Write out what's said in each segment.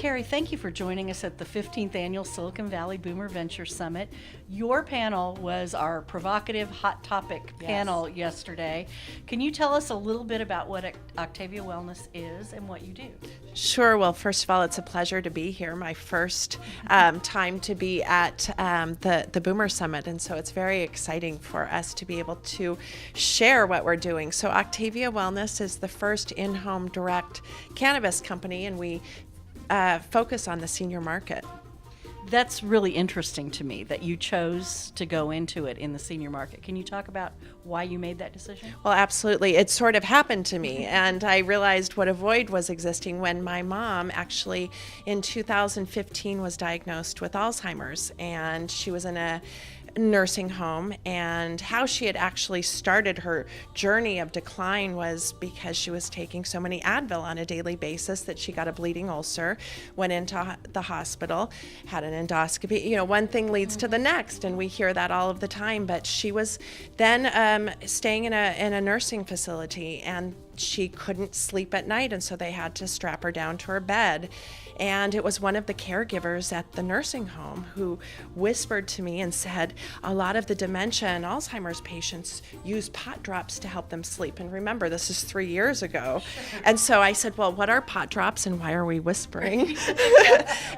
Carrie, thank you for joining us at the 15th Annual Silicon Valley Boomer Venture Summit. Your panel was our provocative hot topic panel yesterday. Can you tell us a little bit about what Octavia Wellness is and what you do? Sure. Well, first of all, it's a pleasure to be here. My first time to be at the Boomer Summit, and so it's very exciting for us to be able to share what we're doing. So Octavia Wellness is the first in-home direct cannabis company, and we focus on the senior market. That's really interesting to me that you chose to go into it in the senior market. Can you talk about why you made that decision? Well, absolutely. It sort of happened to me, and I realized what a void was existing when my mom actually in 2015 was diagnosed with Alzheimer's, and she was in a nursing home, and how she had actually started her journey of decline was because she was taking so many Advil on a daily basis that she got a bleeding ulcer, went into the hospital, had an endoscopy. You know, one thing leads to the next, and we hear that all of the time. But she was then staying in a nursing facility, and she couldn't sleep at night, and so they had to strap her down to her bed. And it was one of the caregivers at the nursing home who whispered to me and said, a lot of the dementia and Alzheimer's patients use pot drops to help them sleep. And remember, this is 3 years ago. And so I said, well, what are pot drops and why are we whispering?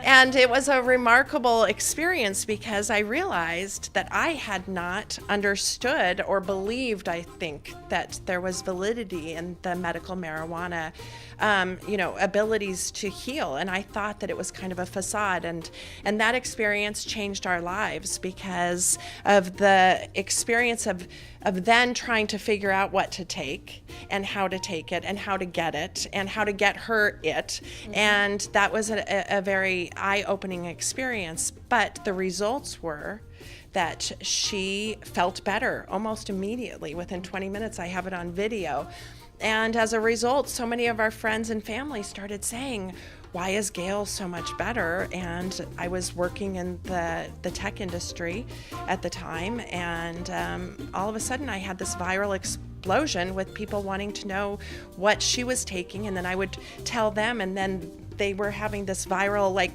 And it was a remarkable experience because I realized that I had not understood or believed, I think, that there was validity in the medical marijuana abilities to heal. And I thought that it was kind of a facade. And that experience changed our lives because of the experience of then trying to figure out what to take and how to take it and how to get it and how to get her it. Mm-hmm. And that was a very eye-opening experience. But the results were that she felt better almost immediately. Within 20 minutes, I have it on video. And as a result, so many of our friends and family started saying, why is Gail so much better? And I was working in the tech industry at the time, and all of a sudden I had this viral explosion with people wanting to know what she was taking, and then I would tell them, and then they were having this viral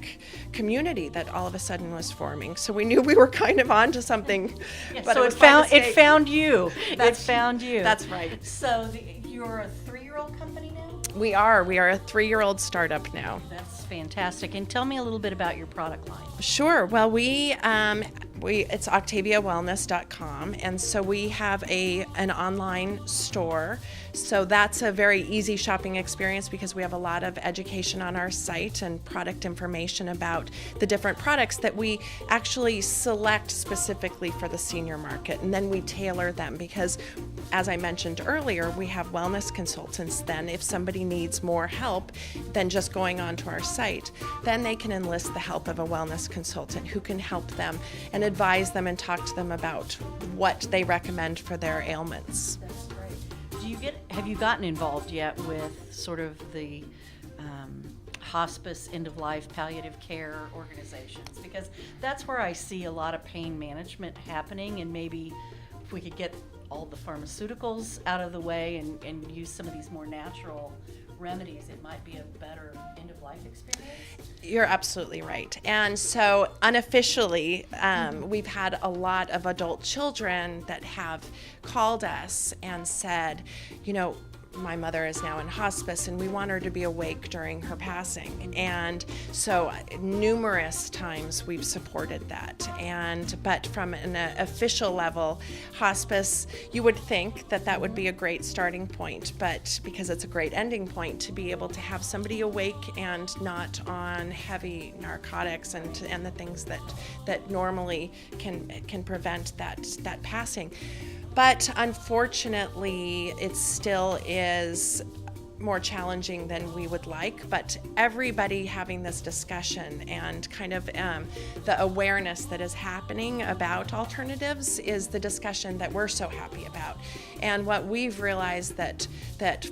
community that all of a sudden was forming. So we knew we were kind of onto something. Yeah, but so it found you. It found you. That's right. So you're a 3-year-old company now? We are a 3-year-old startup now. That's fantastic. And tell me a little bit about your product line. Sure. Well, it's octaviawellness.com, and so we have an online store. So that's a very easy shopping experience because we have a lot of education on our site and product information about the different products that we actually select specifically for the senior market, and then we tailor them because, as I mentioned earlier, we have wellness consultants. Then if somebody needs more help than just going onto our site, then they can enlist the help of a wellness consultant who can help them and advise them and talk to them about what they recommend for their ailments. That's great. Have you gotten involved yet with sort of the hospice, end-of-life, palliative care organizations? Because that's where I see a lot of pain management happening, and maybe if we could get all the pharmaceuticals out of the way and use some of these more natural remedies, it might be a better end-of-life experience. You're absolutely right. And so unofficially, we've had a lot of adult children that have called us and said, my mother is now in hospice and we want her to be awake during her passing. And so numerous times we've supported that. But from an official level, hospice, you would think that would be a great starting point, but because it's a great ending point to be able to have somebody awake and not on heavy narcotics and the things that normally can prevent that passing. But unfortunately, it still is more challenging than we would like. But everybody having this discussion and kind of the awareness that is happening about alternatives is the discussion that we're so happy about. And what we've realized that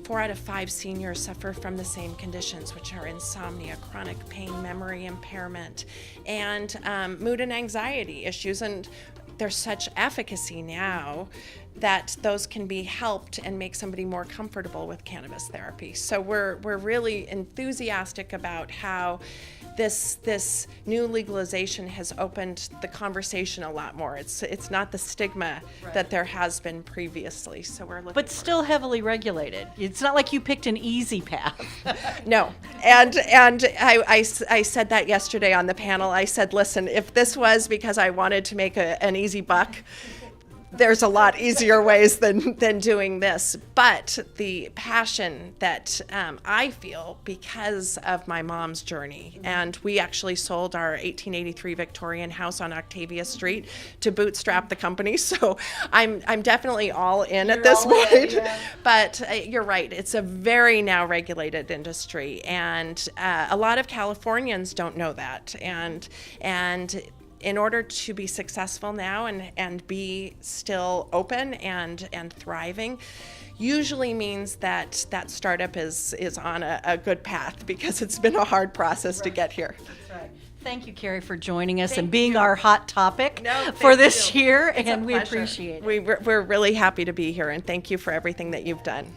4 out of 5 seniors suffer from the same conditions, which are insomnia, chronic pain, memory impairment, and mood and anxiety issues. And there's such efficacy now that those can be helped and make somebody more comfortable with cannabis therapy. So we're really enthusiastic about how this new legalization has opened the conversation a lot more. It's not the stigma that there has been previously. So we're looking But still heavily regulated. It's not like you picked an easy path. No. And I said that yesterday on the panel. I said, listen, if this was because I wanted to make an easy buck, there's a lot easier ways than doing this. But the passion that I feel because of my mom's journey, and we actually sold our 1883 Victorian house on Octavia Street to bootstrap the company. So I'm definitely all in at this point. Yeah. But you're right. It's a very now regulated industry, and a lot of Californians don't know that. And in order to be successful now and be still open and thriving, usually means that startup is on a good path, because it's been a hard process to get here. That's right. Thank you, Carrie, for joining us and being our hot topic for thank this you. year, It's and a we pleasure. appreciate it. We're really happy to be here, and thank you for everything that you've done.